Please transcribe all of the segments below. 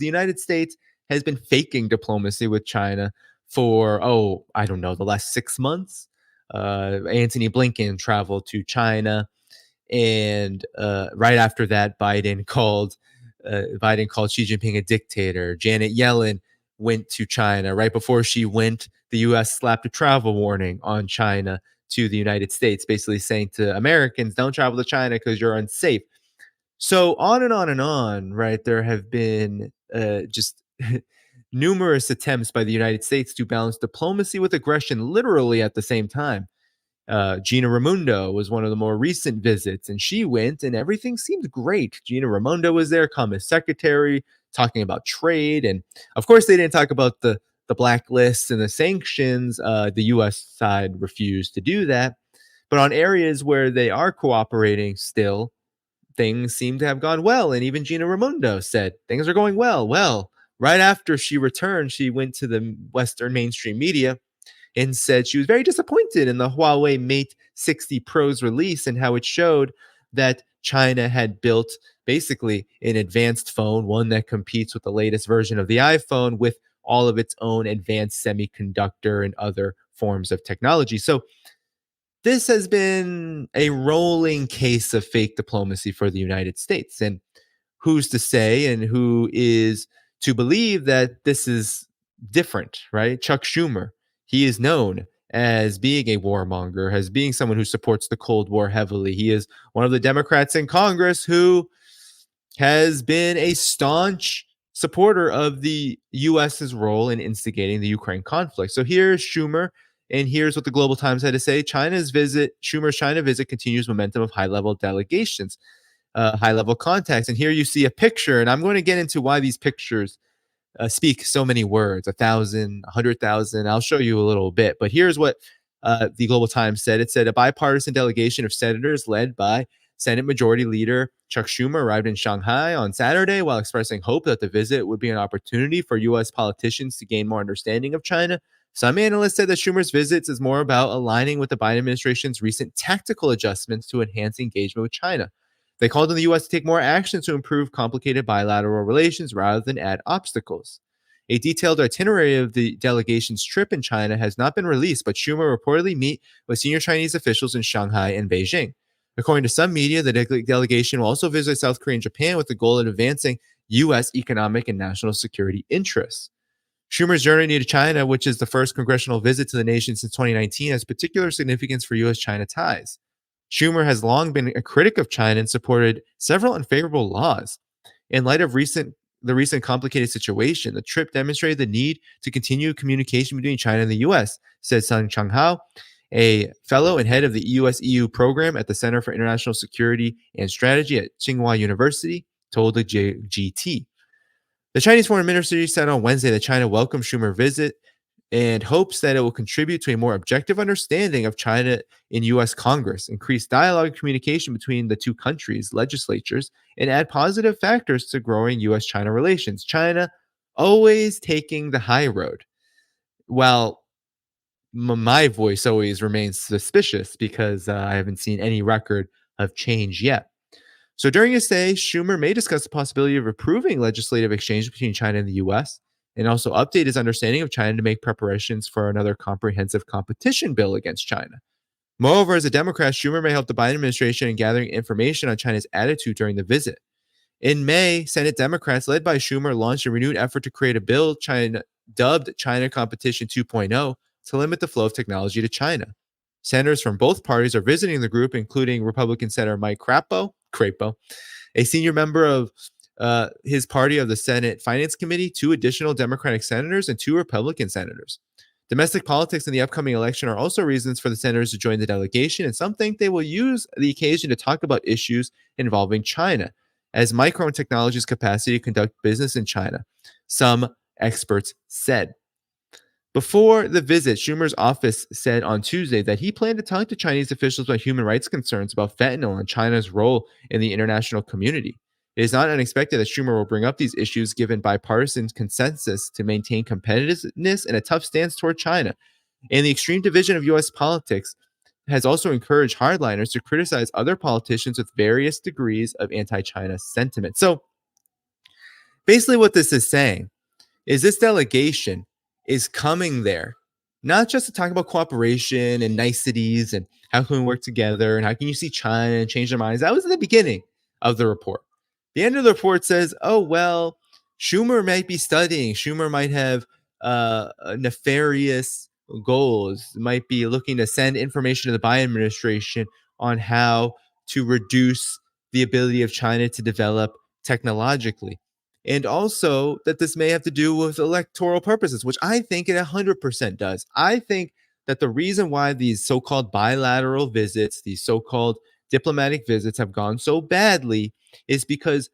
The United States has been faking diplomacy with China for, I don't know, the last 6 months. Antony Blinken traveled to China, and right after that, Biden called Xi Jinping a dictator. Janet Yellen went to China. Right before she went, the U.S. slapped a travel warning on China to the United States, basically saying to Americans, don't travel to China because you're unsafe. So on and on and on, right? There have been just numerous attempts by the United States to balance diplomacy with aggression literally at the same time. Gina Raimondo was one of the more recent visits, and she went, and everything seemed great. Gina Raimondo was there, Commerce Secretary, talking about trade, and of course, they didn't talk about the blacklists and the sanctions. The U.S. side refused to do that, but on areas where they are cooperating still, things seem to have gone well. And even Gina Raimondo said things are going well. Well, right after she returned, she went to the Western mainstream media and said she was very disappointed in the Huawei Mate 60 Pro's release and how it showed that China had built basically an advanced phone, one that competes with the latest version of the iPhone with all of its own advanced semiconductor and other forms of technology. So this has been a rolling case of fake diplomacy for the United States. And who's to say and who is to believe that this is different, right? Chuck Schumer, he is known as being a warmonger, as being someone who supports the Cold War heavily. He is one of the Democrats in Congress who has been a staunch supporter of the U.S.'s role in instigating the Ukraine conflict. So here's Schumer, and here's what the Global Times had to say. Schumer's China visit continues momentum of high-level delegations, high-level contacts. And here you see a picture, and I'm going to get into why these pictures speak so many words, 1,000, 100,000. I'll show you a little bit. But here's what the Global Times said. It said a bipartisan delegation of senators led by Senate Majority Leader Chuck Schumer arrived in Shanghai on Saturday while expressing hope that the visit would be an opportunity for U.S. politicians to gain more understanding of China. Some analysts said that Schumer's visits is more about aligning with the Biden administration's recent tactical adjustments to enhance engagement with China. They called on the U.S. to take more action to improve complicated bilateral relations rather than add obstacles. A detailed itinerary of the delegation's trip in China has not been released, but Schumer reportedly meet with senior Chinese officials in Shanghai and Beijing. According to some media, the delegation will also visit South Korea and Japan with the goal of advancing U.S. economic and national security interests. Schumer's journey to China, which is the first congressional visit to the nation since 2019, has particular significance for U.S.-China ties. Schumer has long been a critic of China and supported several unfavorable laws. In light of the recent complicated situation, the trip demonstrated the need to continue communication between China and the U.S., said Sun Changhao, a fellow and head of the US-EU program at the Center for International Security and Strategy at Tsinghua University, told the GT. The Chinese foreign ministry said on Wednesday that China welcomed Schumer's visit and hopes that it will contribute to a more objective understanding of China in U.S. Congress, increase dialogue and communication between the two countries' legislatures, and add positive factors to growing U.S.-China relations. China always taking the high road, while my voice always remains suspicious because I haven't seen any record of change yet. So during his stay, Schumer may discuss the possibility of improving legislative exchange between China and the U.S., and also update his understanding of China to make preparations for another comprehensive competition bill against China. Moreover, as a Democrat, Schumer may help the Biden administration in gathering information on China's attitude during the visit. In May, Senate Democrats led by Schumer launched a renewed effort to create a bill dubbed China Competition 2.0 to limit the flow of technology to China. Senators from both parties are visiting the group, including Republican Senator Mike Crapo, a senior member of his party of the Senate Finance Committee, 2 additional Democratic senators, and 2 Republican senators. Domestic politics in the upcoming election are also reasons for the senators to join the delegation, and some think they will use the occasion to talk about issues involving China, as Micron Technology's capacity to conduct business in China, some experts said. Before the visit, Schumer's office said on Tuesday that he planned to talk to Chinese officials about human rights concerns about fentanyl and China's role in the international community. It is not unexpected that Schumer will bring up these issues given bipartisan consensus to maintain competitiveness and a tough stance toward China. And the extreme division of U.S. politics has also encouraged hardliners to criticize other politicians with various degrees of anti-China sentiment. So Basically, what this is saying is this delegation is coming there not just to talk about cooperation and niceties and how can we work together and how can you see China and change their minds. That was in the beginning of the report. The end of the report says, oh, well, Schumer might be studying. Schumer might have nefarious goals, might be looking to send information to the Biden administration on how to reduce the ability of China to develop technologically. And also that this may have to do with electoral purposes, which I think it 100% does. I think that the reason why these so-called bilateral visits, these so-called diplomatic visits have gone so badly is because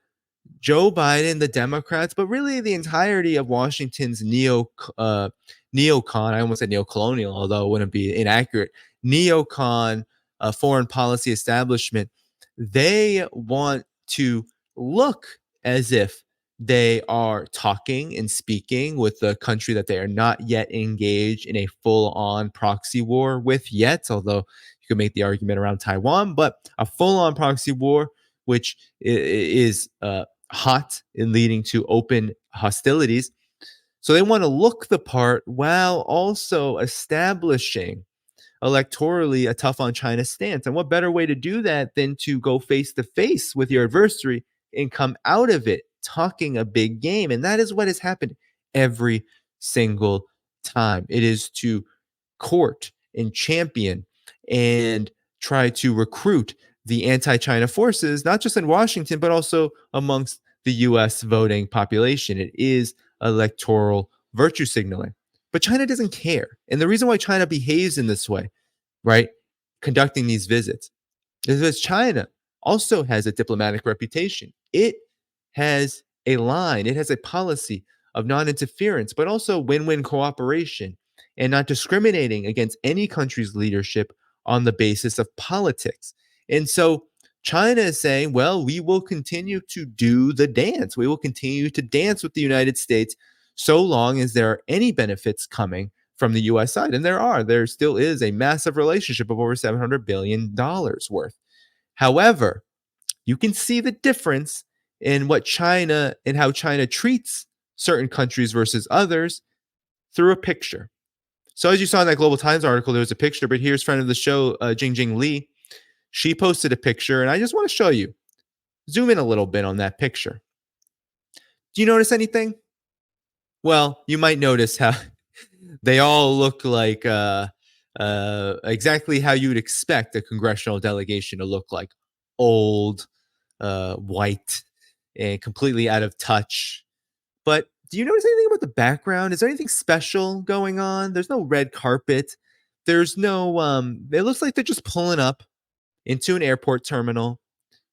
Joe Biden, the Democrats, but really the entirety of Washington's neocon, I almost said neocolonial, although it wouldn't be inaccurate, neocon foreign policy establishment, they want to look as if they are talking and speaking with a country that they are not yet engaged in a full-on proxy war with yet, although you could make the argument around Taiwan, but a full-on proxy war, which is hot and leading to open hostilities. So they want to look the part while also establishing electorally a tough on China stance. And what better way to do that than to go face to face with your adversary and come out of it talking a big game? And that is what has happened every single time. It is to court and champion and try to recruit the anti-China forces, not just in Washington, but also amongst the US voting population. It is electoral virtue signaling. But China doesn't care. And the reason why China behaves in this way, right, conducting these visits, is because China also has a diplomatic reputation. It has a line, it has a policy of non interference, but also win win cooperation and not discriminating against any country's leadership on the basis of politics. And so China is saying, well, we will continue to do the dance. We will continue to dance with the United States so long as there are any benefits coming from the US side. And there still is a massive relationship of over $700 billion worth. However, you can see the difference in what China and how China treats certain countries versus others through a picture. So as you saw in that Global Times article, there was a picture, but here's friend of the show, Jing Li. She posted a picture, and I just want to show you. Zoom in a little bit on that picture. Do you notice anything? Well, you might notice how they all look like exactly how you would expect a congressional delegation to look like. Old, white, and completely out of touch. But do you notice anything about the background? Is there anything special going on? There's no red carpet. There's no it looks like they're just pulling up into an airport terminal,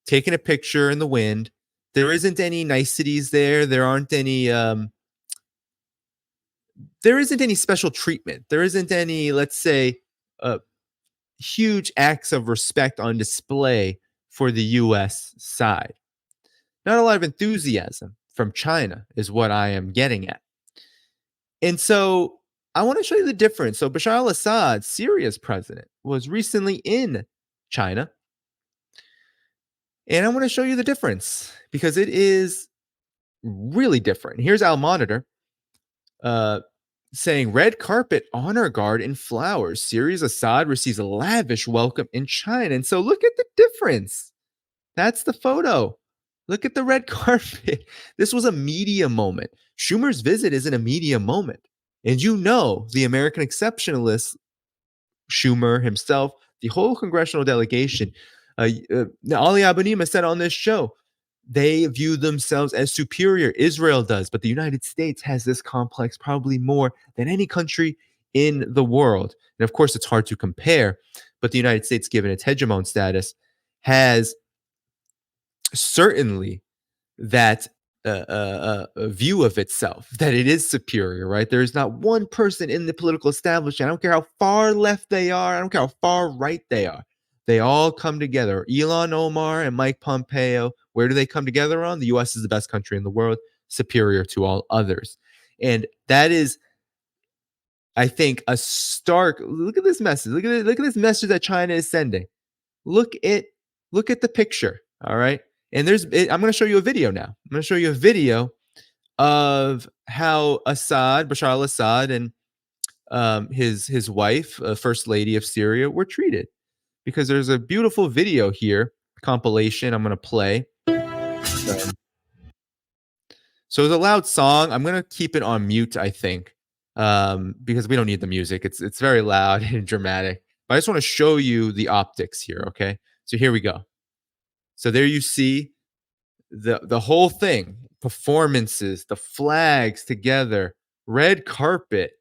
taking a picture in the wind. There isn't any niceties there. There isn't any special treatment. There isn't any, let's say, huge acts of respect on display for the US side. Not a lot of enthusiasm from China is what I am getting at. And so I want to show you the difference. So Bashar al-Assad, Syria's president, was recently in China. And I want to show you the difference because it is really different. Here's Al Monitor saying red carpet, honor guard, and flowers. Syria's Assad receives a lavish welcome in China. And so look at the difference. That's the photo. Look at the red carpet. This was a media moment. Schumer's visit isn't a media moment. And you know, the American exceptionalists, Schumer himself, the whole congressional delegation, Ali Abunimah said on this show, they view themselves as superior. Israel does, but the United States has this complex probably more than any country in the world. And of course, it's hard to compare, but the United States, given its hegemon status, has certainly that view of itself that it is superior, right? There's not one person in the political establishment. I don't care how far left they are. I don't care how far right they are. They all come together. Elon Omar and Mike Pompeo, where do they come together on? The U.S. is the best country in the world, superior to all others. And that is, I think, a stark, look at this message. Look at this message that China is sending. Look at the picture, all right? And I'm going to show you a video now. I'm going to show you a video of how Bashar al-Assad, and his wife, First Lady of Syria, were treated. Because there's a beautiful video here, compilation I'm gonna play. Um, so it's a loud song. I'm gonna keep it on mute, I think, because we don't need the music. It's very loud and dramatic. But I just want to show you the optics here. Okay, so here we go. So there you see the whole thing, performances, the flags together, red carpet,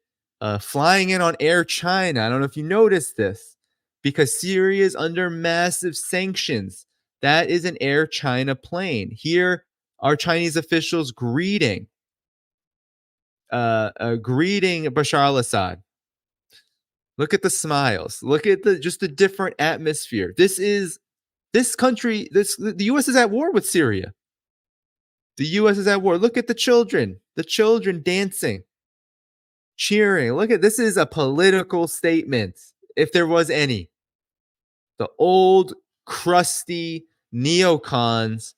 flying in on Air China. I don't know if you noticed this, because Syria is under massive sanctions. That is an Air China plane. Here are Chinese officials greeting Bashar al-Assad. Look at the smiles. Look at the different atmosphere. This country. The U.S. is at war with Syria. The U.S. is at war. Look at the children dancing, cheering. Look at this is a political statement, if there was any. The old, crusty neocons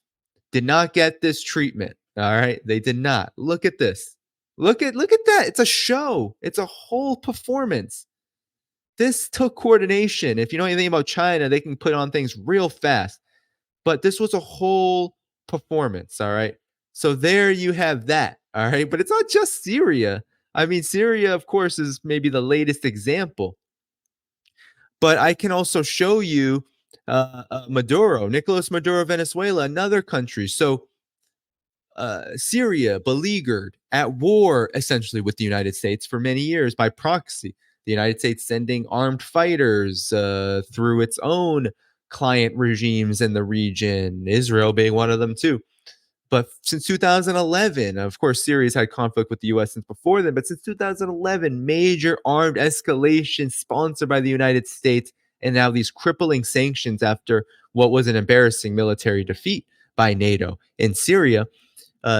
did not get this treatment. All right, they did not. Look at this. Look at that. It's a show. It's a whole performance. This took coordination. If you know anything about China, they can put on things real fast. But this was a whole performance, all right? So there you have that, all right? But it's not just Syria. I mean, Syria, of course, is maybe the latest example. But I can also show you Maduro, Nicolas Maduro, Venezuela, another country. So Syria beleaguered, at war essentially with the United States for many years by proxy. The United States sending armed fighters through its own client regimes in the region, Israel being one of them too. But since 2011, of course, Syria's had conflict with the US since before then, but since 2011, major armed escalation sponsored by the United States, and now these crippling sanctions after what was an embarrassing military defeat by NATO in Syria.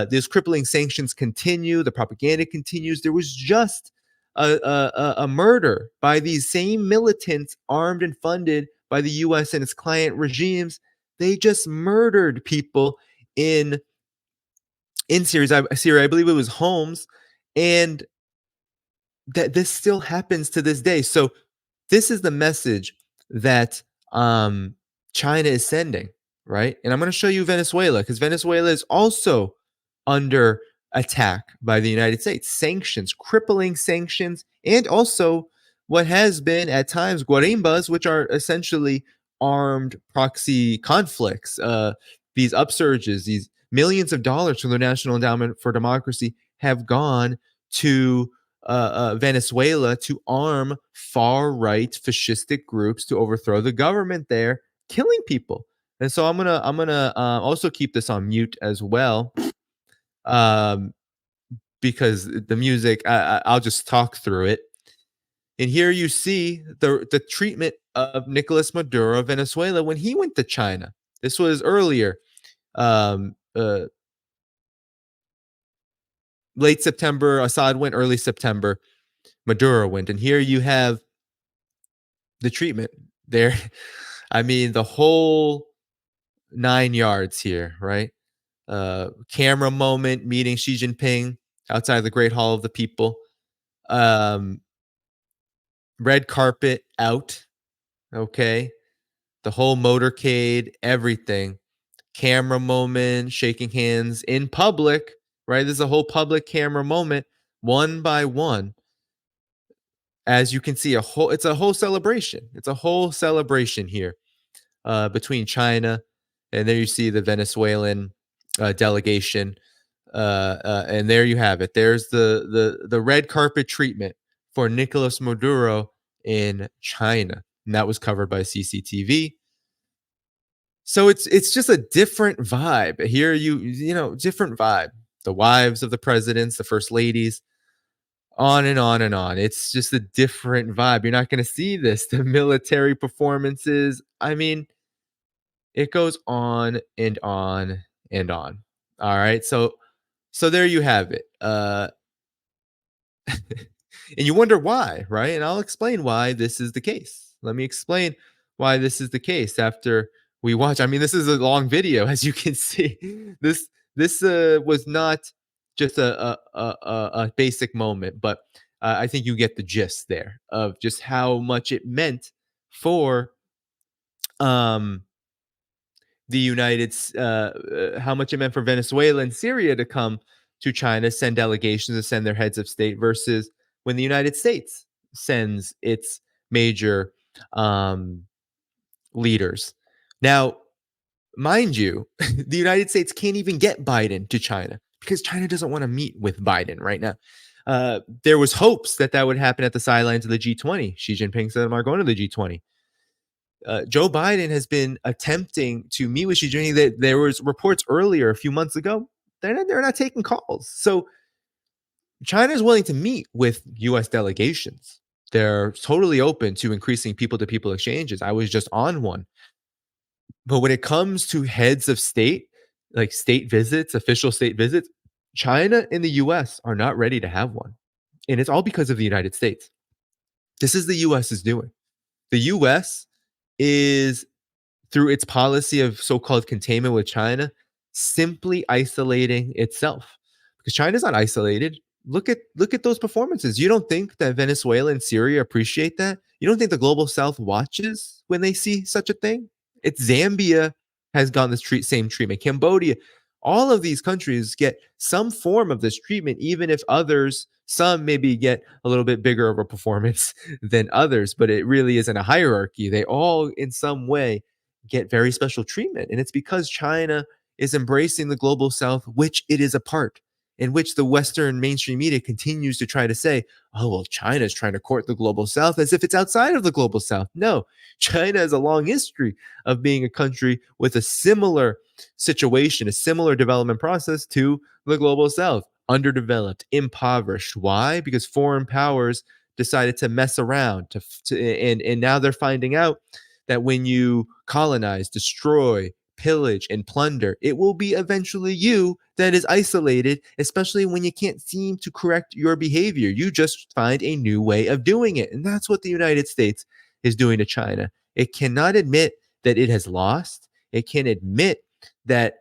These crippling sanctions continue. The propaganda continues. There was just a murder by these same militants, armed and funded by the U.S. and its client regimes. They just murdered people in Syria. I believe it was Homs, and that this still happens to this day. So this is the message that China is sending, right? And I'm going to show you Venezuela, because Venezuela is also under attack by the United States. Sanctions, crippling sanctions, and also what has been at times guarimbas, which are essentially armed proxy conflicts. These upsurges, these millions of dollars from the National Endowment for Democracy have gone to Venezuela to arm far right fascistic groups to overthrow the government there, killing people. And so I'm gonna also keep this on mute as well, um, because the music, I'll just talk through it. And here you see the treatment of Nicolas Maduro of Venezuela when he went to China. This was earlier, um, uh, late September. Assad went early September. Maduro went, and here you have the treatment there. I mean, the whole 9 yards here, right? Camera moment meeting Xi Jinping outside the Great Hall of the People. Um, red carpet out, okay? The whole motorcade, everything. Camera moment, shaking hands in public, right? This is a whole public camera moment, one by one. As you can see, it's a whole celebration. It's a whole celebration here between China, and there you see the Venezuelan delegation, and there you have it. There's the red carpet treatment for Nicolas Maduro in China, and that was covered by CCTV. So it's just a different vibe here. Different vibe. The wives of the presidents, the first ladies, on and on and on. It's just a different vibe. You're not going to see this. The military performances. I mean, it goes on and on and on. All right. So there you have it. And you wonder why, right? And I'll explain why this is the case. Let me explain why this is the case after we watch. I mean, this is a long video, as you can see. This was not just a basic moment, but I think you get the gist there of just how much it meant for um, the how much it meant for Venezuela and Syria to come to China, send delegations, to send their heads of state, versus when the United States sends its major um, leaders. Now, mind you, the United States can't even get Biden to China because China doesn't want to meet with Biden right now. There was hopes that that would happen at the sidelines of the G20. Xi Jinping said, "I'm not going to the G20." Joe Biden has been attempting to meet with Xi Jinping. There was reports earlier, a few months ago, they're not taking calls. So China is willing to meet with U.S. delegations. They're totally open to increasing people-to-people exchanges. I was just on one. But when it comes to heads of state, like state visits, official state visits, China and the US are not ready to have one. And it's all because of the United States. This is the US is doing. The US is, through its policy of so-called containment with China, simply isolating itself. Because China's not isolated. Look at those performances. You don't think that Venezuela and Syria appreciate that? You don't think the global South watches when they see such a thing? It's Zambia has gotten this same treatment. Cambodia, all of these countries get some form of this treatment, even if others, some maybe get a little bit bigger of a performance than others, but it really isn't a hierarchy. They all, in some way, get very special treatment. And it's because China is embracing the global South, which it is a part, in which the Western mainstream media continues to try to say, oh, well, China is trying to court the global South as if it's outside of the global South. No, China has a long history of being a country with a similar situation, a similar development process to the global South. Underdeveloped, impoverished. Why? Because foreign powers decided to mess around and now they're finding out that when you colonize, destroy, pillage, and plunder, it will be eventually you that is isolated, especially when you can't seem to correct your behavior. You just find a new way of doing it. And that's what the United States is doing to China. It cannot admit that it has lost. It can admit that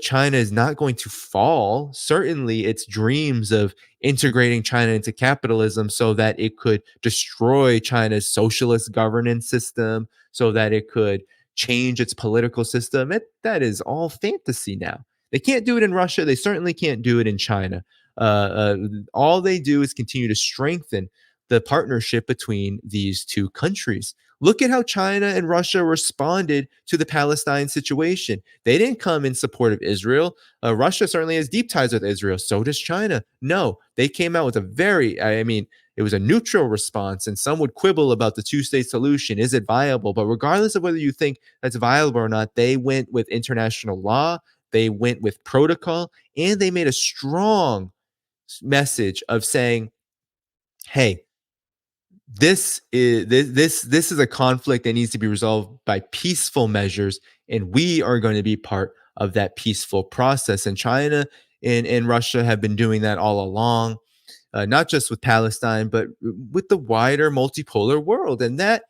China is not going to fall. Certainly, its dreams of integrating China into capitalism so that it could destroy China's socialist governance system, so that it could change its political system. That is all fantasy now. They can't do it in Russia. They certainly can't do it in China. All they do is continue to strengthen the partnership between these two countries. Look at how China and Russia responded to the Palestine situation. They didn't come in support of Israel. Russia certainly has deep ties with Israel. So does China. No, they came out with it was a neutral response, and some would quibble about the two-state solution. Is it viable? But regardless of whether you think that's viable or not, they went with international law, they went with protocol, and they made a strong message of saying, hey, this is a conflict that needs to be resolved by peaceful measures, and we are going to be part of that peaceful process. And China and Russia have been doing that all along, not just with Palestine, but with the wider multipolar world. And that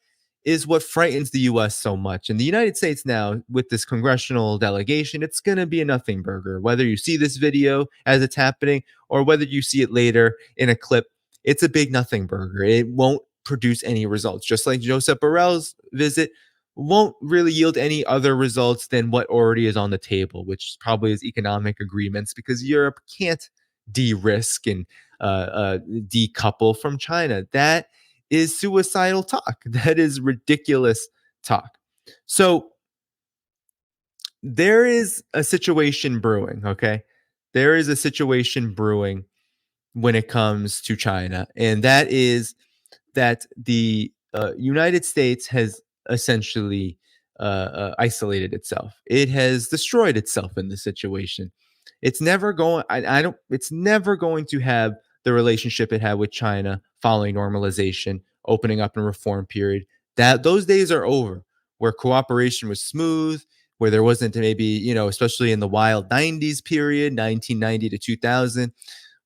is what frightens the US so much. And the United States now, with this congressional delegation, it's going to be a nothing burger. Whether you see this video as it's happening or whether you see it later in a clip, it's a big nothing burger. It won't produce any results. Just like Josep Borrell's visit won't really yield any other results than what already is on the table, which probably is economic agreements, because Europe can't de-risk and decouple from China. That is suicidal talk. That is ridiculous talk. So there is a situation brewing, okay? There is a situation brewing when it comes to China, and that is that the United States has essentially isolated itself. It has destroyed itself in this situation. It's never going. I don't. It's never going to have the relationship it had with China following normalization, opening up and reform period. That those days are over, where cooperation was smooth, where there wasn't maybe especially in the wild '90s period, 1990 to 2000,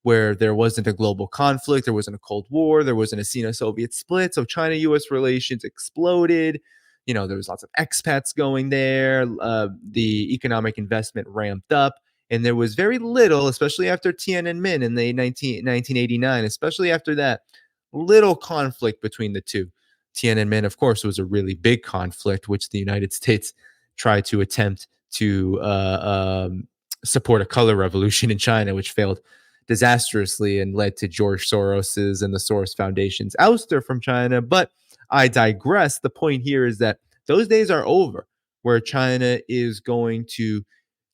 where there wasn't a global conflict, there wasn't a Cold War, there wasn't a Sino-Soviet split, so China-U.S. relations exploded. There was lots of expats going there. The economic investment ramped up, And there was very little, especially after Tiananmen in the 1989, especially after that, little conflict between the two. Tiananmen, of course, was a really big conflict, which the United States tried to attempt to support a color revolution in China, which failed disastrously and led to George Soros's and the Soros Foundation's ouster from China. But I digress. The point here is that those days are over where China is going to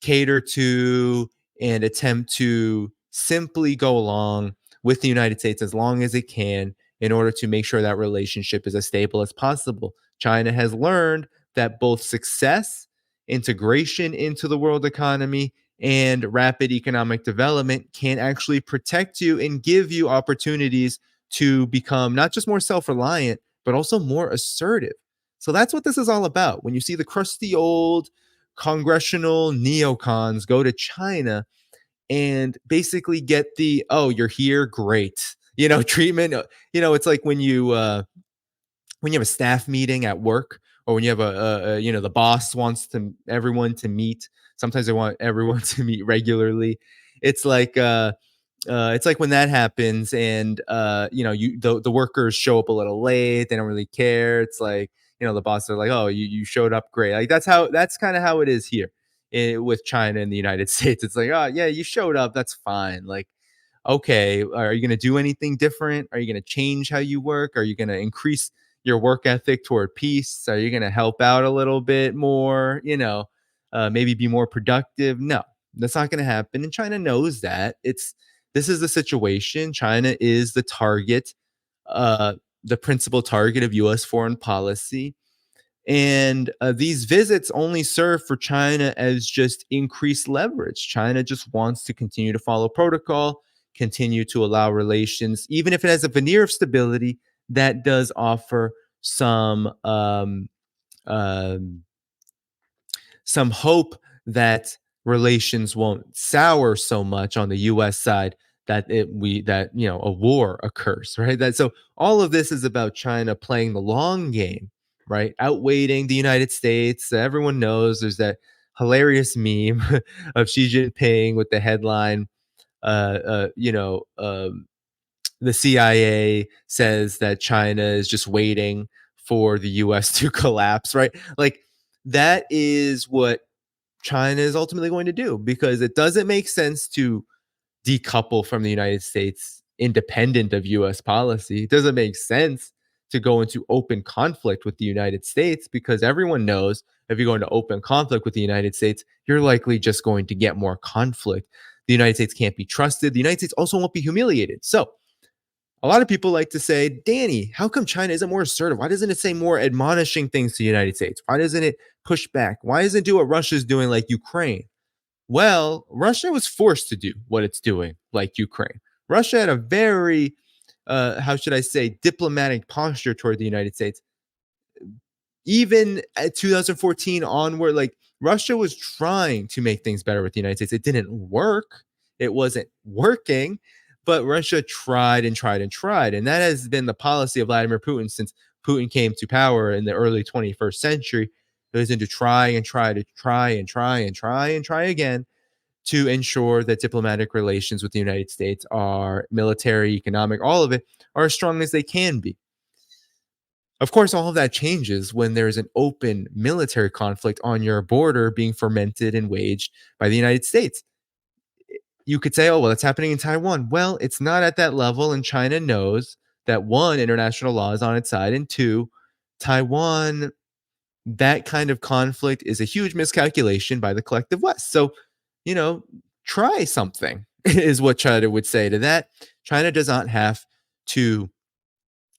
cater to and attempt to simply go along with the United States as long as it can in order to make sure that relationship is as stable as possible. China has learned that both success, integration into the world economy, and rapid economic development can actually protect you and give you opportunities to become not just more self reliant, but also more assertive. So that's what this is all about. When you see the crusty old congressional neocons go to China and basically get the, oh, you're here, great, treatment. It's like when you have a staff meeting at work, or when you have the boss wants to everyone to meet. Sometimes they want everyone to meet regularly. It's like it's like when that happens, and the workers show up a little late. They don't really care. It's like, the boss are like, oh, you showed up, great. Like that's kind of how it is here with China and the United States. It's like, oh yeah, you showed up, that's fine. Like, okay, are you going to do anything different? Are you going to change how you work? Are you going to increase your work ethic toward peace? Are you going to help out a little bit more? Maybe be more productive? No, that's not going to happen. And China knows that. This is the situation. China is the target, uh, the principal target of U.S. foreign policy. And these visits only serve for China as just increased leverage. China just wants to continue to follow protocol, continue to allow relations, even if it has a veneer of stability that does offer um, some hope that relations won't sour so much on the U.S. side that a war occurs, right? That so all of this is about China playing the long game, right? Outweighing the United States. Everyone knows there's that hilarious meme of Xi Jinping with the headline, uh, uh, you know, um, the CIA says that China is just waiting for the US to collapse, right? Like that is what China is ultimately going to do, because it doesn't make sense to decouple from the United States independent of US policy. It doesn't make sense to go into open conflict with the United States, because everyone knows if you go into open conflict with the United States, you're likely just going to get more conflict. The United States can't be trusted. The United States also won't be humiliated. So, a lot of people like to say, Danny, how come China isn't more assertive? Why doesn't it say more admonishing things to the United States? Why doesn't it push back? Why doesn't it do what Russia's doing like Ukraine? Well, Russia was forced to do what it's doing like Ukraine. Russia had a very, how should I say, diplomatic posture toward the United States. Even at 2014 onward, like Russia was trying to make things better with the United States. It didn't work. It wasn't working, but Russia tried and tried and tried. And that has been the policy of Vladimir Putin since Putin came to power in the early 21st century. It was into try and try to try and try and try and try again to ensure that diplomatic relations with the United States are military, economic, all of it are as strong as they can be. Of course, all of that changes when there's an open military conflict on your border being fermented and waged by the United States. You could say, oh, well, it's happening in Taiwan. Well, it's not at that level. And China knows that one, international law is on its side. And two, Taiwan, that kind of conflict is a huge miscalculation by the collective West. So, you know, try something is what China would say to that. China does not have to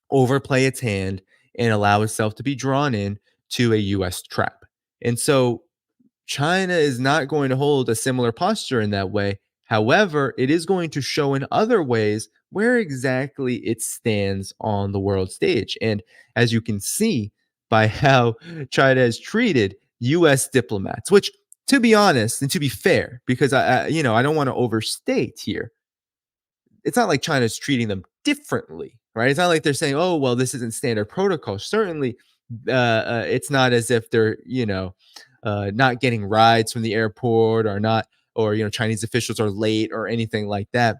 overplay its hand and allow itself to be drawn in to a US trap. And so China is not going to hold a similar posture in that way. However, it is going to show in other ways where exactly it stands on the world stage. And as you can see by how China has treated US diplomats, which, to be honest and to be fair, because I don't want to overstate here, it's not like China's treating them differently, right? It's not like they're saying, "Oh, well, this isn't standard protocol." Certainly, it's not as if they're, not getting rides from the airport, or not or Chinese officials are late or anything like that.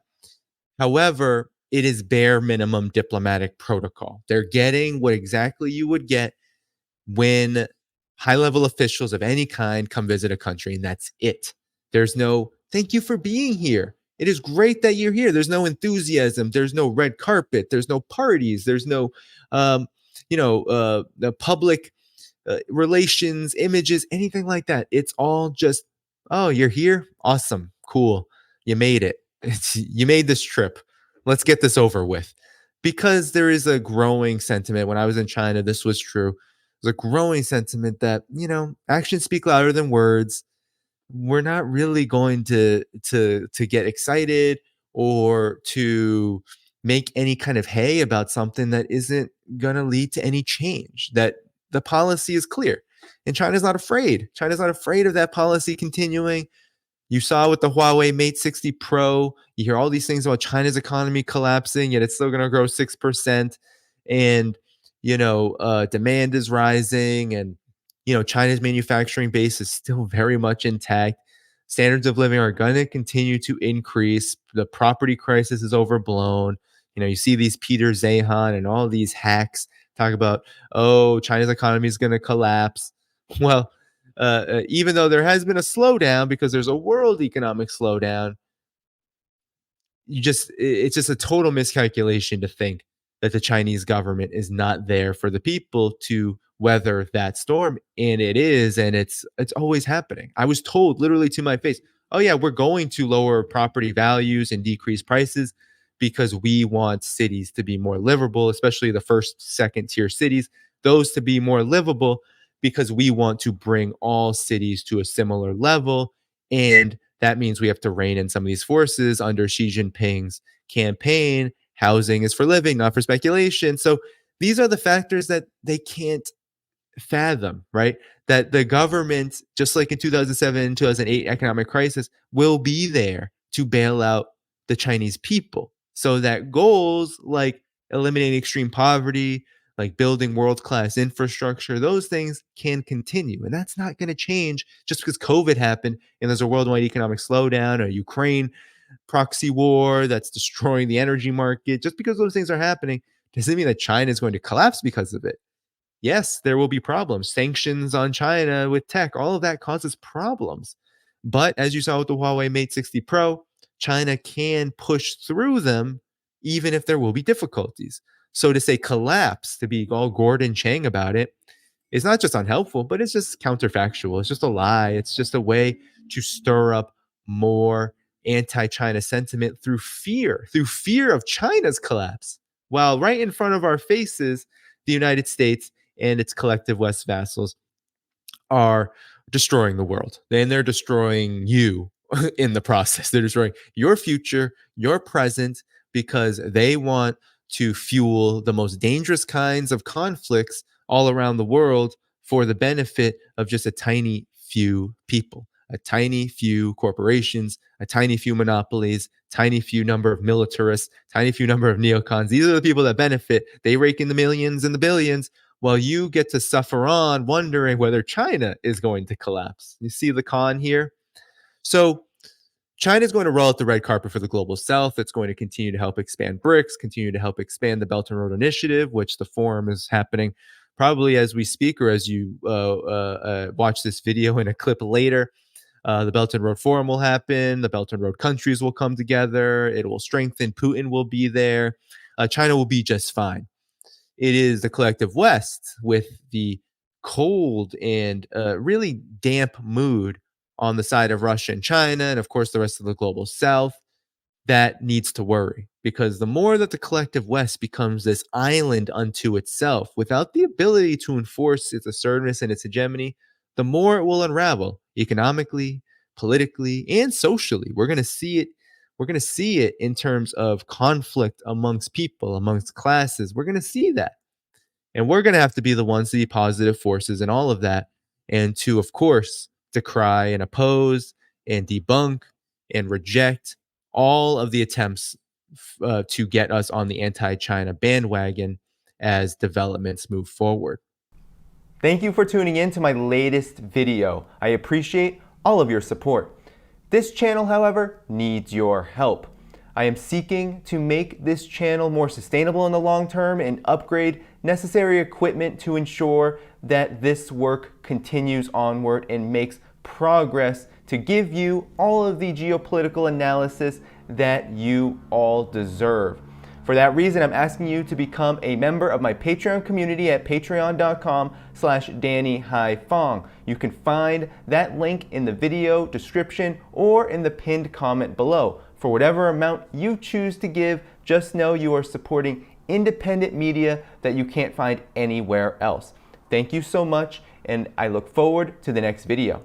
However, it is bare minimum diplomatic protocol. They're getting what exactly you would get when high level officials of any kind come visit a country, and that's it. There's no thank you for being here. It is great that you're here. There's no enthusiasm. There's no red carpet. There's no parties. There's no, the public relations, images, anything like that. It's all just, oh, you're here. Awesome. Cool. You made it. You made this trip. Let's get this over with. Because there is a growing sentiment. When I was in China, this was true. There's a growing sentiment that, actions speak louder than words. We're not really going to get excited or to make any kind of hay about something that isn't going to lead to any change. That the policy is clear. And China's not afraid. China's not afraid of that policy continuing. You saw with the Huawei Mate 60 Pro, you hear all these things about China's economy collapsing, yet it's still going to grow 6%. And, demand is rising. And, China's manufacturing base is still very much intact. Standards of living are going to continue to increase. The property crisis is overblown. You see these Peter Zahan and all these hacks talk about, oh, China's economy is going to collapse. Well, even though there has been a slowdown because there's a world economic slowdown, it's just a total miscalculation to think that the Chinese government is not there for the people to weather that storm. And it is, and it's always happening. I was told literally to my face, oh yeah, we're going to lower property values and decrease prices because we want cities to be more livable, especially the first, second tier cities, those to be more livable because we want to bring all cities to a similar level. And that means we have to rein in some of these forces under Xi Jinping's campaign. Housing is for living, not for speculation. So these are the factors that they can't fathom, right? That the government, just like in 2007, 2008 economic crisis, will be there to bail out the Chinese people. So that goals like eliminating extreme poverty, like building world-class infrastructure, those things can continue. And that's not going to change just because COVID happened and there's a worldwide economic slowdown, or Ukraine proxy war that's destroying the energy market. Just because those things are happening doesn't mean that China is going to collapse because of it. Yes, there will be problems. Sanctions on China with tech, all of that causes problems. But as you saw with the Huawei Mate 60 Pro, China can push through them even if there will be difficulties. So to say collapse, to be all Gordon Chang about it, is not just unhelpful, but it's just counterfactual. It's just a lie. It's just a way to stir up more anti-China sentiment through fear of China's collapse. While right in front of our faces, the United States and its collective West vassals are destroying the world. And they're destroying you in the process. They're destroying your future, your present, because they want to fuel the most dangerous kinds of conflicts all around the world for the benefit of just a tiny few people, a tiny few corporations, a tiny few monopolies, tiny few number of militarists, tiny few number of neocons. These are the people that benefit. They rake in the millions and the billions, while you get to suffer on wondering whether China is going to collapse. You see the con here? So China is going to roll out the red carpet for the global south. It's going to continue to help expand BRICS, continue to help expand the Belt and Road Initiative, which the forum is happening probably as we speak or as you watch this video in a clip later. The Belt and Road Forum will happen. The Belt and Road countries will come together. It will strengthen. Putin will be there. China will be just fine. It is the collective West with the cold and really damp mood on the side of Russia and China, and of course the rest of the global South, that needs to worry. Because the more that the collective West becomes this island unto itself without the ability to enforce its assertiveness and its hegemony, the more it will unravel economically, politically, and socially. We're going to see it. We're going to see it in terms of conflict amongst people, amongst classes. We're going to see that. And we're going to have to be the ones to be positive forces in all of that. And to, of course, decry and oppose and debunk and reject all of the attempts to get us on the anti-China bandwagon as developments move forward. Thank you for tuning in to my latest video. I appreciate all of your support. This channel, however, needs your help. I am seeking to make this channel more sustainable in the long term and upgrade necessary equipment to ensure that this work continues onward and makes progress to give you all of the geopolitical analysis that you all deserve. For that reason, I'm asking you to become a member of my Patreon community at patreon.com/DannyDhaiphong. You can find that link in the video description or in the pinned comment below. For whatever amount you choose to give, just know you are supporting independent media that you can't find anywhere else. Thank you so much, and I look forward to the next video.